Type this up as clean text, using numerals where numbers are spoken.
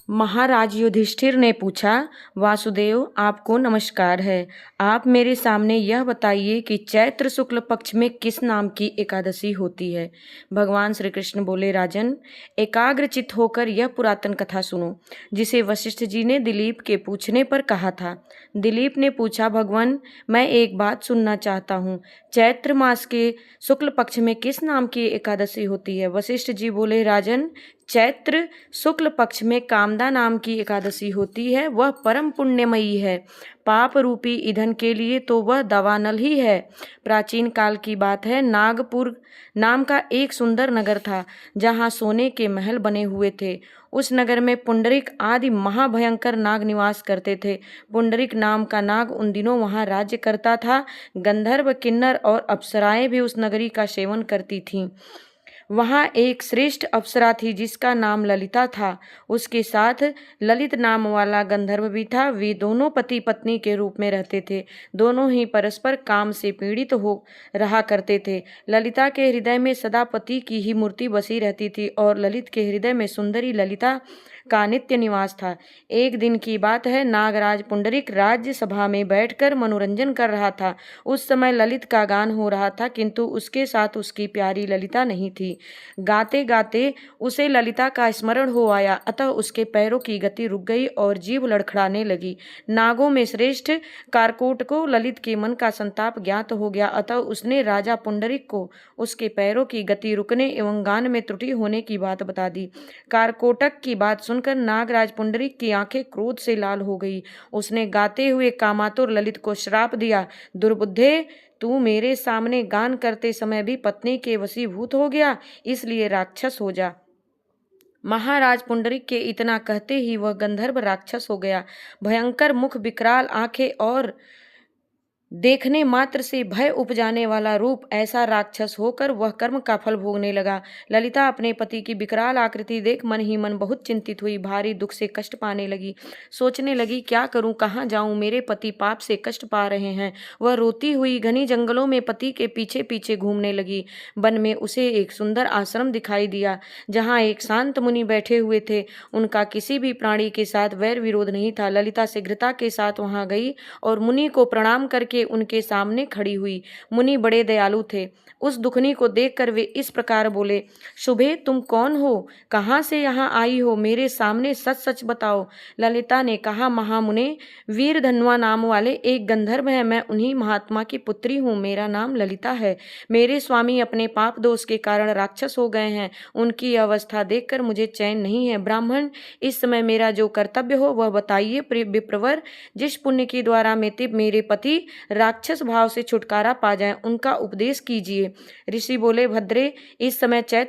महाराज युधिष्ठिर ने पूछा, वासुदेव आपको नमस्कार है। आप मेरे सामने यह बताइए कि चैत्र शुक्ल पक्ष में किस नाम की एकादशी होती है। भगवान श्री कृष्ण बोले, राजन, एकाग्रचित्त होकर यह पुरातन कथा सुनो, जिसे वशिष्ठ जी ने दिलीप के पूछने पर कहा था। दिलीप ने पूछा, भगवान, मैं एक बात सुनना चाहता हूँ। चैत्र मास के शुक्ल पक्ष में किस नाम की एकादशी होती है। वशिष्ठ जी बोले, राजन, चैत्र शुक्ल पक्ष में कामदा नाम की एकादशी होती है। वह परम पुण्यमयी है। पाप रूपी ईंधन के लिए तो वह दावानल ही है। प्राचीन काल की बात है, नागपुर नाम का एक सुंदर नगर था, जहाँ सोने के महल बने हुए थे। उस नगर में पुंडरिक आदि महाभयंकर नाग निवास करते थे। पुंडरिक नाम का नाग उन दिनों वहाँ राज्य करता था। गंधर्व, किन्नर और अप्सराएं भी उस नगरी का सेवन करती थीं। वहाँ एक श्रेष्ठ अप्सरा थी जिसका नाम ललिता था। उसके साथ ललित नाम वाला गंधर्व भी था। वे दोनों पति पत्नी के रूप में रहते थे। दोनों ही परस्पर काम से पीड़ित हो रहा करते थे। ललिता के हृदय में सदा पति की ही मूर्ति बसी रहती थी और ललित के हृदय में सुंदरी ललिता का नित्य निवास था। एक दिन की बात है, नागराज पुंडरिक राज्य सभा में बैठकर मनोरंजन कर रहा था। उस समय ललित का गान हो रहा था, किंतु उसके साथ उसकी प्यारी ललिता नहीं थी। गाते गाते उसे ललिता का स्मरण हो आया, अतः उसके पैरों की गति रुक गई और जीभ लड़खड़ाने लगी। नागों में श्रेष्ठ कारकोट को ललित के मन का संताप ज्ञात हो गया, अतः उसने राजा पुंडरिक को उसके पैरों की गति रुकने एवं गान में त्रुटि होने की बात बता दी। कारकोटक की बात सुनकर नागराज पुंडरिक की आंखें क्रोध से लाल हो गई। उसने गाते हुए कामातुर ललित को श्राप दिया, दुर्बुद्धे, तू मेरे सामने गान करते समय भी पत्नी के वशीभूत हो गया, इसलिए राक्षस हो जा। महाराज पुंडरिक के इतना कहते ही वह गंधर्व राक्षस हो गया। भयंकर मुख, विकराल आंखें और देखने मात्र से भय उपजाने वाला रूप, ऐसा राक्षस होकर वह कर्म का फल भोगने लगा। ललिता अपने पति की विकराल आकृति देख मन ही मन बहुत चिंतित हुई, भारी दुख से कष्ट पाने लगी। सोचने लगी, क्या करूं, कहाँ जाऊं, मेरे पति पाप से कष्ट पा रहे हैं। वह रोती हुई घनी जंगलों में पति के पीछे पीछे घूमने लगी। वन में उसे एक सुंदर आश्रम दिखाई दिया, जहाँ एक शांत मुनि बैठे हुए थे। उनका किसी भी प्राणी के साथ वैर विरोध नहीं था। ललिता शीघ्रता के साथ वहां गई और मुनि को प्रणाम करके उनके सामने खड़ी हुई। मुनि बड़े दयालु थे। उस दुखनी को देखकर वे इस प्रकार बोले, शुभे, तुम कौन हो, कहाँ से यहाँ आई हो, मेरे सामने सच सच बताओ। ललिता ने कहा, महामुने, वीर धन्वा नाम वाले एक गंधर्व है। मैं उन्हीं महात्मा की पुत्री हूँ। मेरा नाम ललिता है। मेरे स्वामी अपने पाप दोष के कारण राक्षस हो गए हैं। उनकी अवस्था देखकर मुझे चैन नहीं है। ब्राह्मण, इस समय मेरा जो कर्तव्य हो वह बताइए। विप्रवर, जिस पुण्य के द्वारा मेरे पति राक्षस भाव से छुटकारा पा जाएं, उनका उपदेश कीजिए। ऋषि बोले, भद्रे, इस समय चैत्र